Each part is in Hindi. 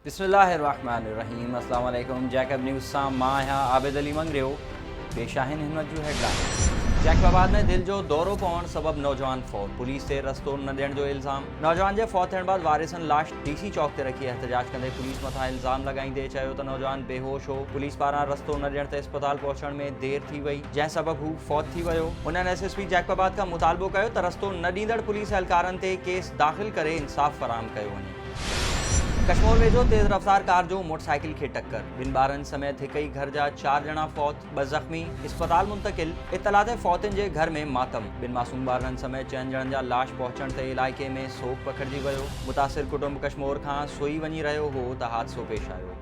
बिस्मिल्लाहिर्रहमानिर्रहीम अस्सलाम वालेकुम। जैकब न्यूज़ सां मां आहियां आबिद अली मंगरियो। पेश आहिनि हिनमत जूं हेडलाइन। जैकबाबाद में दिल जो दौरो पवण सबब नौजवान फौत, पुलिस से रस्तो न ॾियण जो इल्ज़ाम। नौजवान जे फौत थियण बाद वारिसन लाश डीसी चौक ते रखी एहतजाज कंदे पुलिस मथां इल्ज़ाम लॻाईंदे चयो त नौजवान बेहोश हो। पुलिस पारां रस्तो न ॾियण ते अस्पताल पहुचण में देर थी वई, जंहिं सबब हू फौत थी वियो। उन्हनि SSP जैकबाबाद खां मुतालबो कयो त रस्तो न ॾींदड़ पुलिस एहलकारनि ते केस दाख़िल करे इंसाफ़ फराहम कयो वञे। कश्मीर वेझो तेज़ रफ़्तार कार जो मोटरसाइकिल खे टक्कर, 2 ॿारनि समेत हिक ई घर जा 4 ॼणा फौत, 2 ज़ख़्मी, अस्पताल मुंतकिल। इत्तला ते फ़ौतनि जे घर में मातम, 2 मासूम ॿारनि समेत 4 ॼणनि जा लाश पहुचण ते इलाइक़े में सोग पखिड़िजी वियो। मुतासिर कुटुंब कश्मीर खां सुई वञी रहियो हो त हादसो पेश आयो।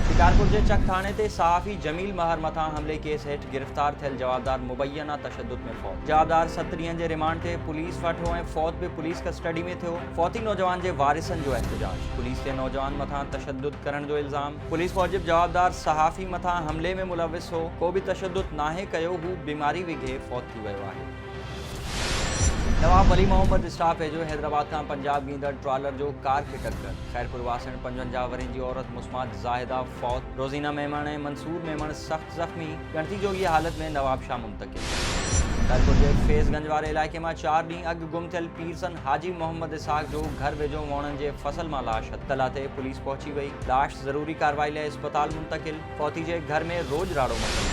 शिकारपुर के चक थाने ते सहाफ़ी जमील महर मथां हमले केस हेठ गिरफ्तार थियल जवाबदार मुबैना तशद्दुद में फौत। जवाबदार 7 ॾींहनि जे रिमांड ते पुलिस वटि हो ऐं फौत भी पुलिस कस्टडी में थियो। फौती नौजवान जे वारिसनि जो एहतजाज, पुलिस ते नौजवान मथां तशद्दुद करण जो इल्ज़ाम। पुलिस मूजिब जवाबदार सहाफ़ी मथां हमले में मुलविस हो, को भी तशद्दुद नाहे कयो, हू बीमारी विघे फौत थी वियो आहे। नवाब वली मोहम्मद स्टाफ वेझो हैदराबाद खां पंजाब ईंदड़ ट्रॉलर जो कार खे टक्कर, खैरपुर वासण 55 वरनि जी औरत मुस्मात ज़ाहिदा फौत, रोज़ीना मेमण ऐं मंसूर मेमण सख्त ज़ख़्मी, गणती जोगी हालत में नवाबशाह मुंतकिल। खैरपुर के फैज़गंज वारे इलाइक़े में 4 ॾींहं अॻु गुम थियल पीरसन हाजी मोहम्मद इसहाक जो घर वेझो वणनि जे फसल मां लाश, इत्तला ते पुलिस पहुची वई। लाश ज़रूरी कार्रवाई लाइ अस्पताल मुंतकिल। फौती जे घर में रोज़ राड़ो मचल।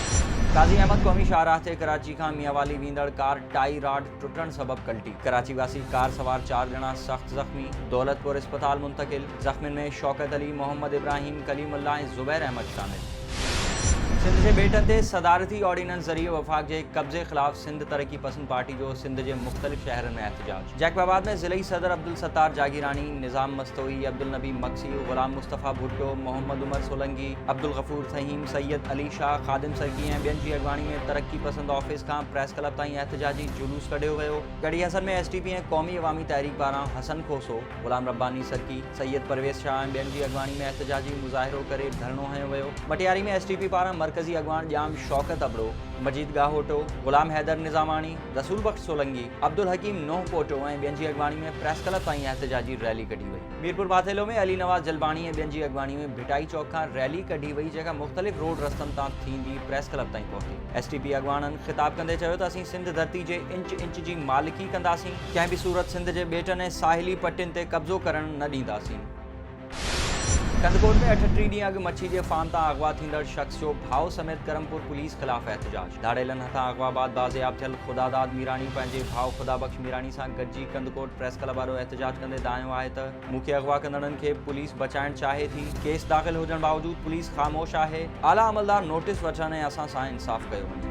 काज़ी अहमद क़ौमी शाहराह ते कराची खां मियांवाली वींदड़ कार टाई राड टुटण सबब कल्टी, कराची वासी कार सवार 4 ॼणा सख्त ज़ख़्मी, दौलतपुर अस्पताल मुंतकिल। ज़ख़्मियुनि में शौकत अली, मोहम्मद इब्राहिम, कलीमुल्लाह ऐं ज़ुबैर अहमद शामिल। सिंध के बेटन ते सदारती ऑर्डीनेंस ज़रिए वफ़ाक़ के कब्ज़े ख़िलाफ़ सिंध तरक्की पसंद पार्टी जो सिंध के मुख्तलिफ़ शहरन में एहतजाज। जैकबाबाद में ज़िलई सदर अब्दुल सत्तार जागीरानी, निज़ाम मस्तोई, अब्दुल नबी मक्सी, ग़ुलाम मुस्तफ़ा भुट्टो, मोहम्मद उमर सोलंगी, अब्दुल गफ़ूर फ़हीम, सैयद अली शाह, ख़ादिम सरकी ऐं ॿियनि जी अॻवानी में तरक्की पसंद ऑफिस खां प्रेस क्लब ताईं एहतजाजी जुलूस कढियो वियो। गढ़ी हसन में STP ऐं क़ौमी अवामी तहरीक पारां हसन खोसो, ग़ुलाम रब्बानी सरकी, सैयद परवेज़ शाह ऐं ॿियनि जी अॻवानी में एहतजाजी मुज़ाहिरो करे धरणो हयो वियो। मटियारी में STP पारां मरकज़ी अॻवान जाम शौकत अबड़ो, मजीद गाहोटो, ग़ुलाम हैदर निज़ामानी, रसूल बख्श सोलंगी, अब्दुल हकीम नोह पोटो ऐं ॿियनि जी अॻवानी में प्रेस क्लब ताईं एहतजाजी रैली कढी वई। मीरपुर बाथेलो में अली नवाज़ जलबानी ऐं ॿियनि जी अॻवानी में भिटाई चौक खां रैली कढी वई, जेका मुख़्तलिफ़ रोड रस्तनि तां थींदी प्रेस क्लब ताईं पहुती। STP अॻवाननि ख़िताब कंदे चयो त असीं सिंध धरती जे इंच इंच जी मालिकी कंदासीं, कंहिं बि सूरत सिंध जे ॿेटनि ऐं साहिली पटियुनि ते कब्ज़ो करण न ॾींदासीं। कंदकोट में 38 ॾींहं अॻु मच्छी जे फार्म तां अगवा थींदड़ शख़्स जो भाउ समेत करमपुर पुलिस ख़िलाफ़ एहतजाज। धाड़ेलनि हथां अगवा बाद बाज़ियाब थियल ख़ुदादाद मीरानी पंहिंजे भाउ ख़ुदाबख़्श मीरानी सां गॾिजी कंदकोट प्रेस क्लब वारो एहतजाज कंदे दायो आहे त मूंखे अगवा कंदड़नि खे पुलिस बचाइण चाहे थी, केस दाख़िल हुजण बावजूद पुलिस ख़ामोश आहे। आला अमलदार नोटिस वठनि ऐं असां सां इंसाफ़ कयो वञे।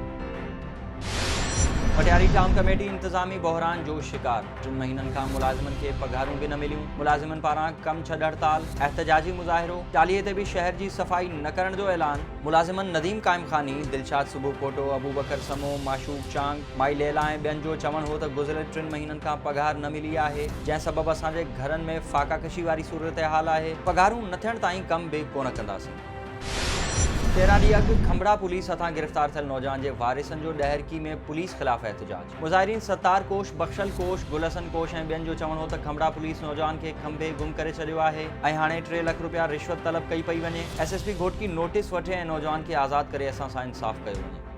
पटियाली टाउन कमेटी इंतज़ामी बहरान जो शिकार, 3 महीननि खां मुलाज़िमनि खे पघारूं भी न मिलियूं। मुलाज़िमनि पारां कम छॾ हड़ताल, एहतजाजी मुज़ाहिरो, चालीहे ते भी शहर जी सफ़ाई न करण जो ऐलान। मुलाज़िमनि नदीम काइम खानी, दिलशाद सुबुह पोटो, अबू बकर समो, माशूक चांग, माई लैला ऐं ॿियनि जो चवण हो त गुज़िरियल 3 महीननि खां पघार न मिली आहे, जंहिं सबब असांजे घरनि में फाकाकशी वारी सूरत हाल आहे। पघारूं न थियण ताईं कम भी कोन कंदासीं। 13 ॾींहं अॻु खंबड़ा पुलिस हथां गिरफ़्तार थियल नौजवान जे वारिसनि जो ॾहरकी में पुलिस ख़िलाफ़ एहतजाज। मुज़ाहिरीन सत्तार कोश, बख्शल कोश, गुलहसन कोश ऐं ॿियनि जो चवण हो त खंबड़ा पुलिस नौजवान खे खंभे गुम करे छॾियो आहे ऐं हाणे 3 लाख रुपया रिश्वत तलब कई पई वञे। SSP घोटकी नोटिस वठे ऐं नौजवान खे आज़ाद करे असां सां इंसाफ़ कयो वञे।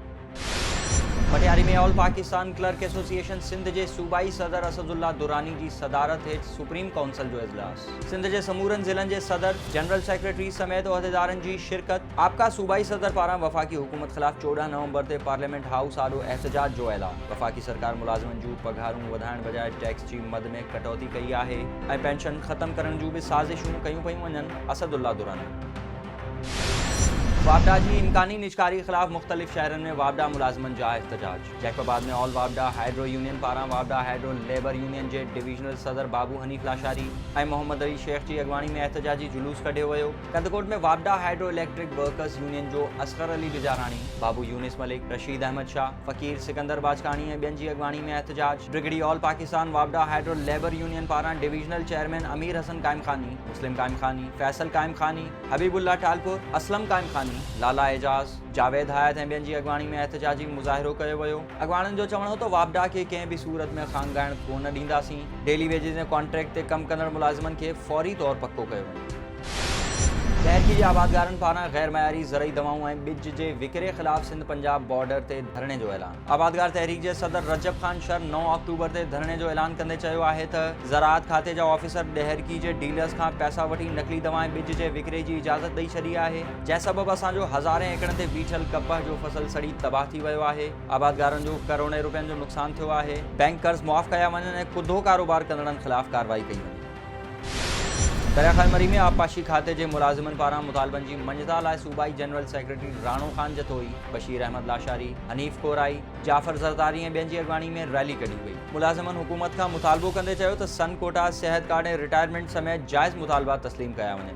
पटियारी में all Pakistan clerk association Sindh के सूबाई सदर असदुल्ला दुरानी की सदारत हेठ सुप्रीम काउंसिल जो इजलास। सिंध के समूरन ज़िलनि के सदर, जनरल सेक्रेटरी समेत उहदेदारनि की शिरकत। आपका सूबाई सदर पारां वफ़ाक़ी हुकूमत ख़िलाफ़ 14 नवंबर ते पार्लियामेंट हाउस आॾो एहतजाज जो ऐलान। वफ़ाक़ी सरकार मुलाज़िमनि जूं पघारूं वधाइण बजाए टैक्स जी मद में कटौती कई आहे ऐं पेंशन ख़त्म करण जूं भी साज़िशूं कयूं पयूं वञनि। असदुल्ला दुरानी। वापडा की इम्कानी निजकारी ख़िलाफ़ मुख्तलिफ़ शहरन में वापडा मुलाज़िमन जा एहतजाज। जैकबाबाद में ऑल वापडा हाइड्रो यूनियन पारां वापडा हाइड्रो लेबर यूनियन के डिवीजनल सदर बाबू हनीफ़ लाशारी ऐं मोहम्मद अली शेख की अगवानी में एहतजाजी जुलूस कढियो वियो। कंदकोट में वापडा हाइड्रो इलेक्ट्रिक वर्कर्स यूनियन जो असगर अली बिजारानी, बाबू यूनिस मलिक, रशीद अहमद शाह, फ़कीर सिकंदर बाजकानी ऐं ॿियनि जी अगवानी में एहतजाज। ब्रिगेडी ऑल पाकिस्तान वापडा हाइड्रो लेबर यूनियन पारां divisional chairman Amir Hasan crime खानी, मुस्लिम काइम खानी, फैसल काइम खानी, हबीबुल्ला टालपुर, असलम काइम खानी ॾींहुं लाला एजाज़, जावेद हयात ऐं ॿियनि जी अॻवानी में एहतजाजी मुज़ाहिरो कयो वियो। अॻवाननि जो चवणु हो त वापडा खे कंहिं बि सूरत में खांगाइण कोन ॾींदासीं। डेली वेजिस ऐं कॉन्ट्रैक्ट ते कमु कंदड़ मुलाज़िमनि खे फौरी तौर पको कयो वञे। दहरकी जे आबादगारनि पारां गैर मयारी ज़रई दवाऊं ऐं ॿिज जे विकिरे ख़िलाफ़ सिंध पंजाब बॉर्डर ते धरणे जो ऐलान। आबादगार तहरीक जे सदर रजब ख़ान शर 9 अक्टूबर ते धरणे जो ऐलान कंदे चयो आहे त ज़राअत खाते जा ऑफिसर दहरकी जे डीलर्स खां पैसा वठी नकली दवा ऐं ॿिज जे विकिरे जी इजाज़त ॾेई छॾी आहे, जंहिं सबबु असांजो हज़ारे एकड़नि ते बीठल कपह जो फसल सड़ी तबाह थी वियो आहे। आबादगारनि जो करोड़े रुपयनि जो नुक़सान थियो आहे। बैंक कर्ज़ मुआफ़ कया वञनि ऐं खुदो कारोबार कंदड़नि ख़िलाफ़ कार्रवाई कई वञे। दरियाख़ान मरी में आबपाशी खाते जे मुलाज़िमनि पारां मुतालबनि जी मञता लाइ सूबाई जनरल सेक्रेटरी राणो ख़ान जतोई, बशीर अहमद लाशारी, हनीफ़ कोराई, जाफ़र ज़रदारी ऐं ॿियनि जी अॻवानी में रैली कढी वई। मुलाज़िमनि हुकूमत खां मुतालबो कंदे चयो त सन कोटा, सिहत कार्ड ऐं रिटायरमेंट समेत जाइज़ मुतालबा तस्लीम कया वञनि।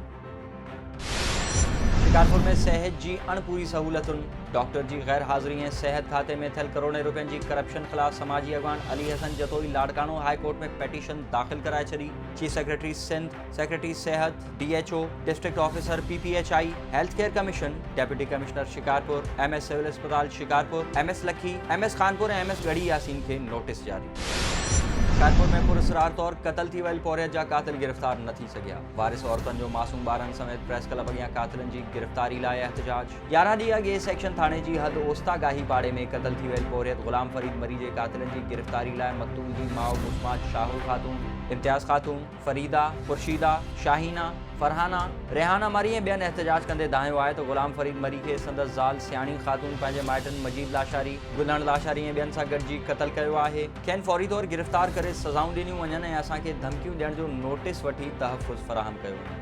शिकारपुर में सेहत जी अणपूरी सहूलतुनि, डॉक्टर जी गैर हाज़िरी ऐं सेहत खाते में थियल करोड़े रुपयनि जी करप्शन ख़िलाफ़ समाजी अॻवान अली हसन जतोई लाड़कानो हाई कोर्ट में पेटिशन दाख़िल कराए छॾी। चीफ सेक्रेटरी सिंध, सेक्रेटरी सेहत, DHO, district officer PPHI, health care commission, deputy commissioner Shikarpur, MS civil अस्पताल शिकारपुर, MS लखी, MS खानपुर ऐं MS गढ़ी यासीन खे नोटिस जारी। शिकारपुर में पुरस्रार तौर क़तल थी वियल पौरियत जा कातिल गिरफ़्तार न थी सघिया। वारिस औरतुनि जो मासूम ॿारनि समेत प्रेस क्लब अॻियां कातिलनि जी गिरफ़्तारी लाइ एहतजाज। 11 ॾींहं अॻु ए सेक्शन थाणे जी हद ओस्ता गाही पाड़े में क़तल थी वियल पौरियत ग़ुलाम फरीद मरी जे कातिलनि जी गिरफ़्तारी लाइ मक़तूल जी माउ मुस्मात शाहुल ख़ातून, इम्तियाज़ ख़ातून, फरीदा, खुर्शीदा, शाहीना, फरहाना, रेहाना मरी ऐं ॿियनि एहतजाज कंदे दाहियो आहे त ग़ुलाम फरीद मरी खे संदसि ज़ाल सियाणी ख़ातून पंहिंजे माइटनि मजीद लाशारी, गुलहण लाशारी ऐं ॿियनि सां गॾिजी क़तल कयो आहे। खेनि फौरी तौर गिरफ़्तार करे सज़ाऊं ॾिनियूं वञनि ऐं असांखे धमकियूं ॾियण जो नोटिस वठी तहफ़ुज़ फ़राहम कयो वञे।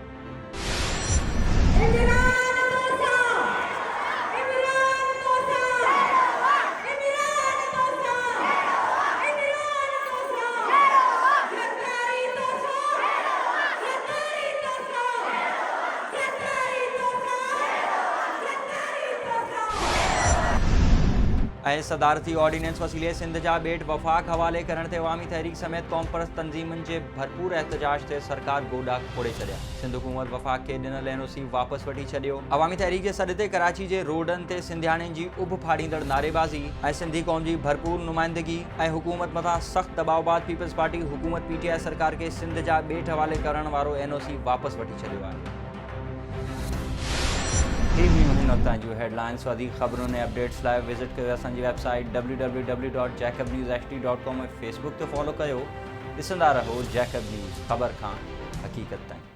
ऐं सदारती ऑर्डीनेंस वसीले सिंध जा ॿेट वफ़ाक़ हवाले करण ते अवामी तहरीक समेत क़ौम परस्त तंज़ीमुनि जे भरपूर एहतजाज ते सरकार गोॾा खोड़े छॾिया। सिंध हुकूमत वफ़ाक़ खे ॾिनल NOC वापसि वठी छॾियो। अवामी तहरीक जे सॾ ते कराची जे रोडनि ते सिंधियाणियुनि जी उभ फाड़ींदड़ नारेबाज़ी ऐं सिंधी क़ौम जी भरपूर नुमाइंदगी ऐं हुकूमत मथां सख़्त दबाव बाद पीपल्स पार्टी हुकूमत PTI सरकार खे सिंध जा ॿेट हवाले करण वारो NOC वापसि वठी छॾियो आहे। जी हेडलाइंस वधीक ख़बरुनि ऐं अपडेट्स लाइ विज़िट कयो असांजी वेबसाइट www.jacobnewsht.com ऐं फेसबुक ते फॉलो कयो। ॾिसंदा रहो जैकब न्यूज़, ख़बर खां हक़ीक़त ताईं।